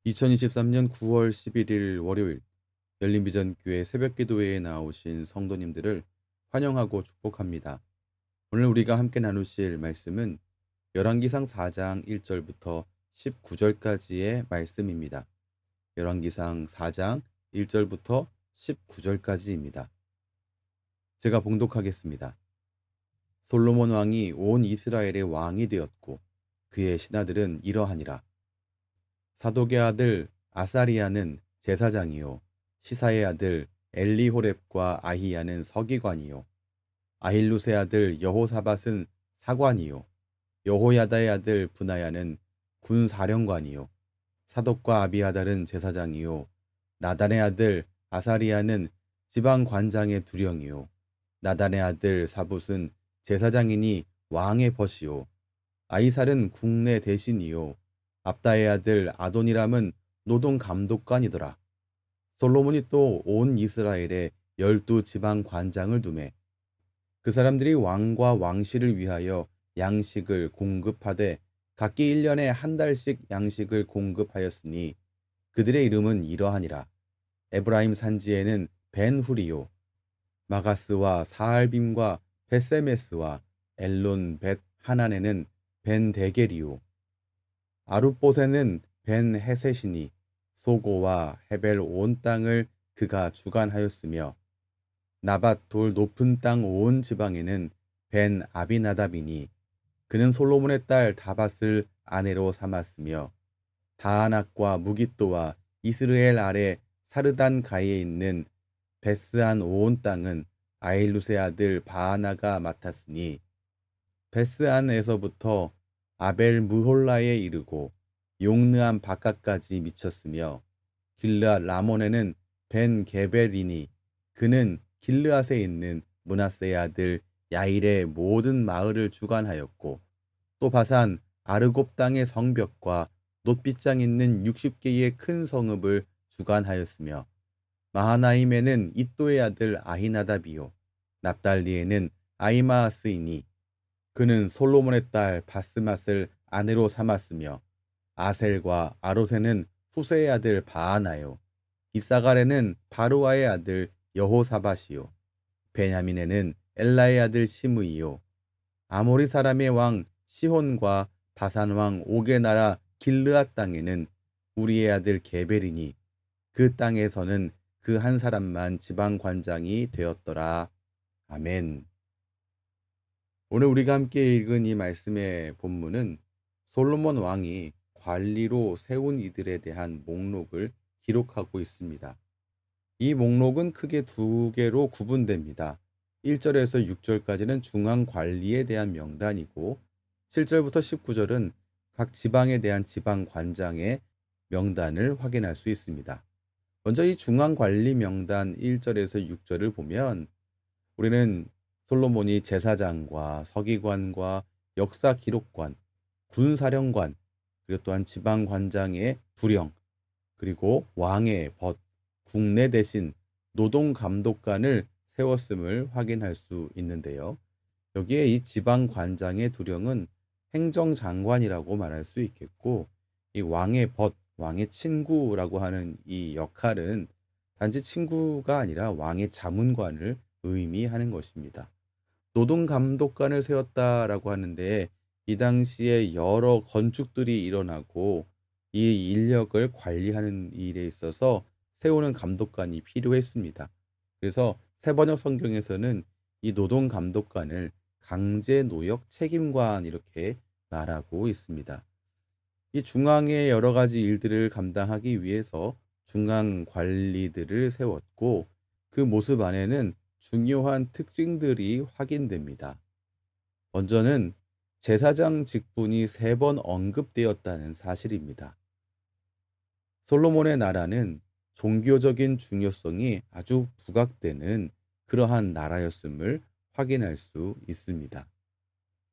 2023년 9월 11일 월요일 열린비전교회 새벽기도회에 나오신 성도님들을 환영하고 축복합니다. 오늘 우리가 함께 나누실 말씀은 열왕기상 4장 1절부터 19절까지의 말씀입니다. 열왕기상 4장 1절부터 19절까지입니다. 제가 봉독하겠습니다. 솔로몬 왕이 온 이스라엘의 왕이 되었고 그의 신하들은 이러하니라. 사독의 아들 아사리야는 제사장이요 시사의 아들 엘리호렙과 아히야는 서기관이요 아힐루세 아들 여호사밧은 사관이요 여호야다의 아들 분하야는 군사령관이요 사독과 아비아달은 제사장이요 나단의 아들 아사리야는 지방관장의 두령이요 나단의 아들 사붓은 제사장이니 왕의 벗이요 아이살은 국내 대신이요 압다의 아들 아도니람은 노동 감독관이더라. 솔로몬이 또 온 이스라엘에 12지방 관장을 두매 그 사람들이 왕과 왕실을 위하여 양식을 공급하되 각기 1년에 한 달씩 양식을 공급하였으니 그들의 이름은 이러하니라. 에브라임 산지에는 벤후리요 마가스와 사알빔과 벳세메스와 엘론 벳 하난에는 벤데게리요 아룻봇에는 벤 헤셋이니 소고와 헤벨 온 땅을 그가 주관하였으며 나밧 돌 높은 땅 온 지방에는 벤 아비나답이니 그는 솔로몬의 딸 다밧을 아내로 삼았으며 다아낙과 무깃도와 이스르엘 아래 사르단 가에 있는 베스안 온 땅은 아일루세 아들 바하나가 맡았으니 베스안에서부터 아벨 무홀라에 이르고 용느암 바깥까지 미쳤으며 길르앗 라몬에는 벤 게벨이니 그는 길르앗에 있는 므낫세의 아들 야일의 모든 마을을 주관하였고 또 바산 아르곱 땅의 성벽과 놋빗장 있는 60개의 큰 성읍을 주관하였으며 마하나임에는 이또의 아들 아히나답이요 납달리에는 아이마아스이니 그는 솔로몬의 딸 바스맛을 아내로 삼았으며 아셀과 아롯에는 후세의 아들 바하나요 이사갈에는 바루아의 아들 여호사밧이요 베냐민에는 엘라의 아들 시므이요 아모리 사람의 왕 시혼과 바산 왕 옥의 나라 길르앗 땅에는 우리의 아들 게벨이니 그 땅에서는 그 한 사람만 지방 관장이 되었더라. 아멘. 오늘 우리가 함께 읽은 이 말씀의 본문은 솔로몬 왕이 관리로 세운 이들에 대한 목록을 기록하고 있습니다. 이 목록은 크게 두 개로 구분됩니다. 1절에서 6절까지는 중앙 관리에 대한 명단이고 7절부터 19절은 각 지방에 대한 지방 관장의 명단을 확인할 수 있습니다. 먼저 이 중앙 관리 명단 1절에서 6절을 보면 우리는 솔로몬이 제사장과 서기관과 역사 기록관, 군사령관, 그리고 또한 지방 관장의 두령, 그리고 왕의 벗, 국내 대신, 노동 감독관을 세웠음을 확인할 수 있는데요. 여기에 이 지방 관장의 두령은 행정장관이라고 말할 수 있겠고, 이 왕의 벗, 왕의 친구라고 하는 이 역할은 단지 친구가 아니라 왕의 자문관을 의미하는 것입니다. 노동감독관을 세웠다라고 하는데 이 당시에 여러 건축들이 일어나고 이 인력을 관리하는 일에 있어서 세우는 감독관이 필요했습니다. 그래서 세번역 성경에서는 이 노동감독관을 강제노역 책임관 이렇게 말하고 있습니다. 이 중앙의 여러 가지 일들을 감당하기 위해서 중앙 관리들을 세웠고 그 모습 안에는 중요한 특징들이 확인됩니다. 먼저는 제사장 직분이 3번 언급되었다는 사실입니다. 솔로몬의 나라는 종교적인 중요성이 아주 부각되는 그러한 나라였음을 확인할 수 있습니다.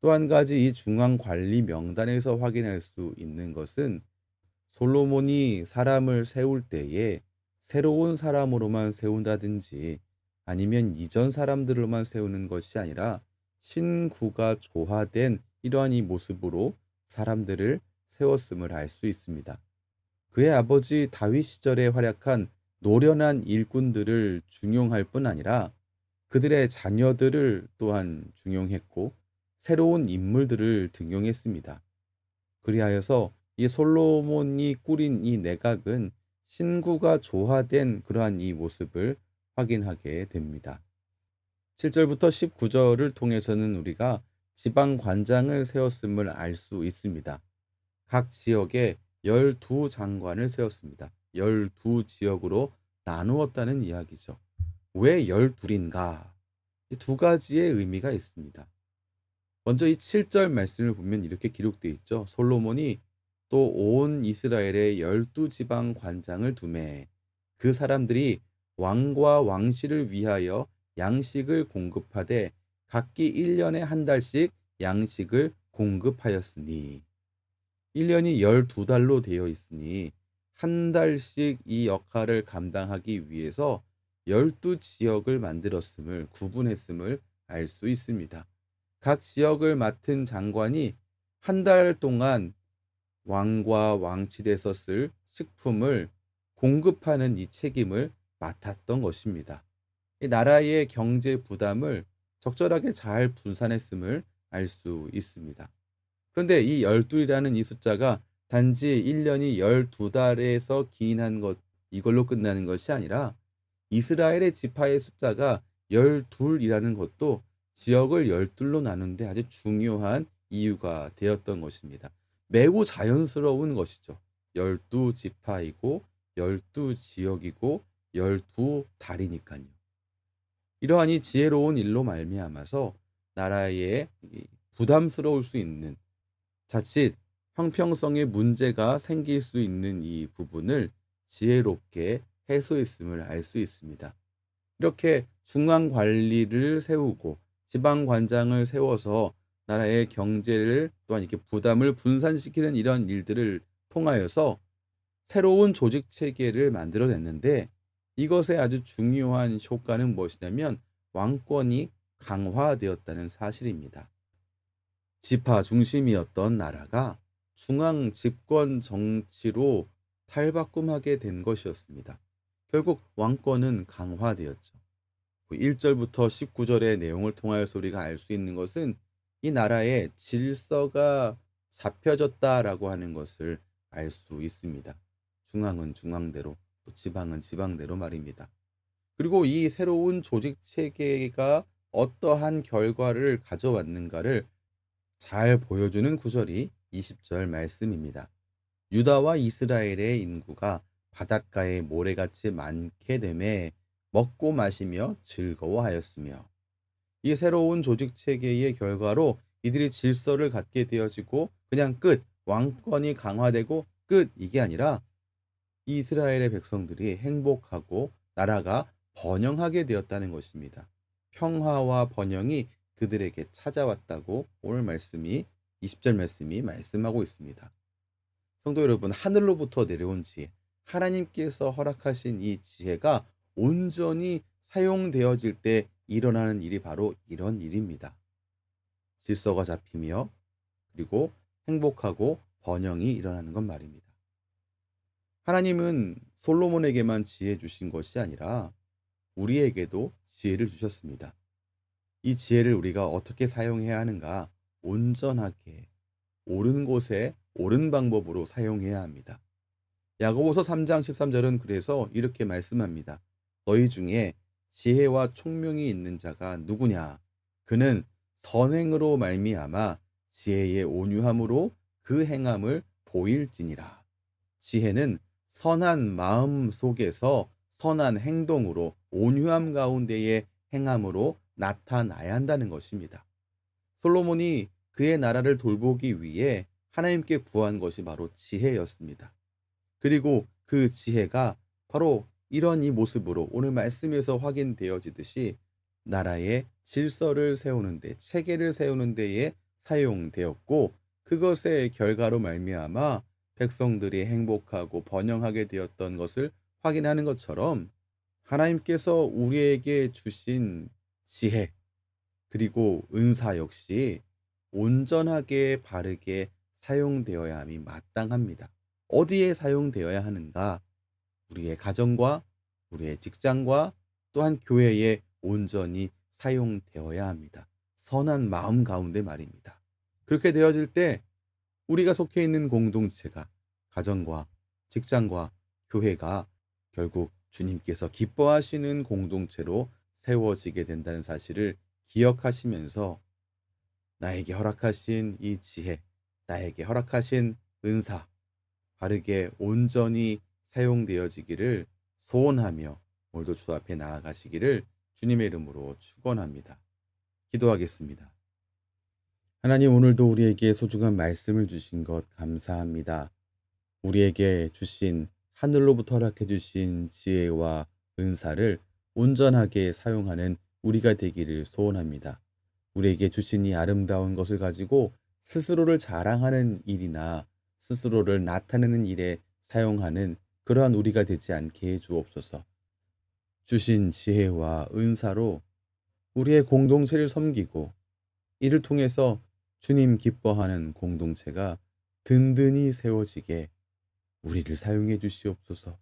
또 한 가지 이 중앙 관리 명단에서 확인할 수 있는 것은 솔로몬이 사람을 세울 때에 새로운 사람으로만 세운다든지 아니면 이전 사람들로만 세우는 것이 아니라 신구가 조화된 이러한 이 모습으로 사람들을 세웠음을 알 수 있습니다. 그의 아버지 다윗 시절에 활약한 노련한 일꾼들을 중용할 뿐 아니라 그들의 자녀들을 또한 중용했고 새로운 인물들을 등용했습니다. 그리하여서 이 솔로몬이 꾸린 이 내각은 신구가 조화된 그러한 이 모습을 확인하게 됩니다. 7절부터 19절을 통해서는 우리가 지방 관장을 세웠음을 알 수 있습니다. 각 지역에 12 장관을 세웠습니다. 12 지역으로 나누었다는 이야기죠. 왜 12인가? 이 두 가지의 의미가 있습니다. 먼저 이 7절 말씀을 보면 이렇게 기록되어 있죠. 솔로몬이 또 온 이스라엘의 12 지방 관장을 두매 그 사람들이 왕과 왕실을 위하여 양식을 공급하되 각기 1년에 한 달씩 양식을 공급하였으니 1년이 12달로 되어 있으니 한 달씩 이 역할을 감당하기 위해서 12 지역을 만들었음을 구분했음을 알 수 있습니다. 각 지역을 맡은 장관이 한 달 동안 왕과 왕실에서 쓸 식품을 공급하는 이 책임을 맡았던 것입니다. 이 나라의 경제 부담을 적절하게 잘 분산했음을 알 수 있습니다. 그런데 이 12이라는 이 숫자가 단지 1년이 12달에서 기인한 것 이걸로 끝나는 것이 아니라 이스라엘의 지파의 숫자가 12이라는 것도 지역을 12로 나누는데 아주 중요한 이유가 되었던 것입니다. 매우 자연스러운 것이죠. 12 지파이고 12 지역이고 12 달이니까요. 이러한 이 지혜로운 일로 말미암아서 나라에 부담스러울 수 있는 자칫 형평성에 문제가 생길 수 있는 이 부분을 지혜롭게 해소했음을 알 수 있습니다. 이렇게 중앙 관리를 세우고 지방 관장을 세워서 나라의 경제를 또한 이렇게 부담을 분산시키는 이런 일들을 통하여서 새로운 조직 체계를 만들어냈는데 이것의 아주 중요한 효과는 무엇이냐면 왕권이 강화되었다는 사실입니다. 지파 중심이었던 나라가 중앙 집권 정치로 탈바꿈하게 된 것이었습니다. 결국 왕권은 강화되었죠. 1절부터 19절의 내용을 통하여서 우리가 알 수 있는 것은 이 나라의 질서가 잡혀졌다라고 하는 것을 알 수 있습니다. 중앙은 중앙대로, 또 지방은 지방대로 말입니다. 그리고 이 새로운 조직 체계가 어떠한 결과를 가져왔는가를 잘 보여주는 구절이 20절 말씀입니다. 유다와 이스라엘의 인구가 바닷가에 모래같이 많게 되매 먹고 마시며 즐거워하였으며 이 새로운 조직 체계의 결과로 이들이 질서를 갖게 되어지고 그냥 끝, 왕권이 강화되고 끝 이게 아니라 이스라엘의 백성들이 행복하고 나라가 번영하게 되었다는 것입니다. 평화와 번영이 그들에게 찾아왔다고 오늘 말씀이 20절 말씀이 말씀하고 있습니다. 성도 여러분, 하늘로부터 내려온 지혜, 하나님께서 허락하신 이 지혜가 온전히 사용되어질 때 일어나는 일이 바로 이런 일입니다. 질서가 잡히며 그리고 행복하고 번영이 일어나는 것 말입니다. 하나님은 솔로몬에게만 지혜 주신 것이 아니라 우리에게도 지혜를 주셨습니다. 이 지혜를 우리가 어떻게 사용해야 하는가? 온전하게, 옳은 곳에 옳은 방법으로 사용해야 합니다. 야고보서 3장 13절은 그래서 이렇게 말씀합니다. 너희 중에 지혜와 총명이 있는 자가 누구냐? 그는 선행으로 말미암아 지혜의 온유함으로 그 행함을 보일지니라. 지혜는 선한 마음 속에서 선한 행동으로 온유함 가운데의 행함으로 나타나야 한다는 것입니다. 솔로몬이 그의 나라를 돌보기 위해 하나님께 구한 것이 바로 지혜였습니다. 그리고 그 지혜가 바로 이런 이 모습으로 오늘 말씀에서 확인되어지듯이 나라의 질서를 세우는데 체계를 세우는 데에 사용되었고 그것의 결과로 말미암아 백성들이 행복하고 번영하게 되었던 것을 확인하는 것처럼 하나님께서 우리에게 주신 지혜 그리고 은사 역시 온전하게 바르게 사용되어야 함이 마땅합니다. 어디에 사용되어야 하는가? 우리의 가정과 우리의 직장과 또한 교회에 온전히 사용되어야 합니다. 선한 마음 가운데 말입니다. 그렇게 되어질 때 우리가 속해 있는 공동체가 가정과 직장과 교회가 결국 주님께서 기뻐하시는 공동체로 세워지게 된다는 사실을 기억하시면서 나에게 허락하신 이 지혜, 나에게 허락하신 은사, 바르게 온전히 사용되어지기를 소원하며 오늘도 주 앞에 나아가시기를 주님의 이름으로 축원합니다. 기도하겠습니다. 하나님, 오늘도 우리에게 소중한 말씀을 주신 것 감사합니다. 우리에게 주신 하늘로부터 허락해 주신 지혜와 은사를 온전하게 사용하는 우리가 되기를 소원합니다. 우리에게 주신 이 아름다운 것을 가지고 스스로를 자랑하는 일이나 스스로를 나타내는 일에 사용하는 그러한 우리가 되지 않게 해 주옵소서. 주신 지혜와 은사로 우리의 공동체를 섬기고 이를 통해서 주님 기뻐하는 공동체가 든든히 세워지게 우리를 사용해 주시옵소서.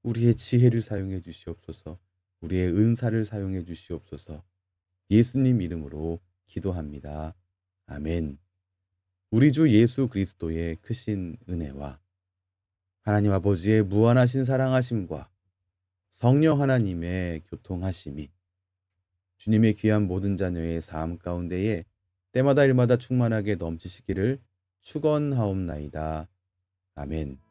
우리의 지혜를 사용해 주시옵소서. 우리의 은사를 사용해 주시옵소서. 예수님 이름으로 기도합니다. 아멘. 우리 주 예수 그리스도의 크신 은혜와 하나님 아버지의 무한하신 사랑하심과 성령 하나님의 교통하심이 주님의 귀한 모든 자녀의 삶 가운데에 때마다 일마다 충만하게 넘치시기를 축원하옵나이다. 아멘.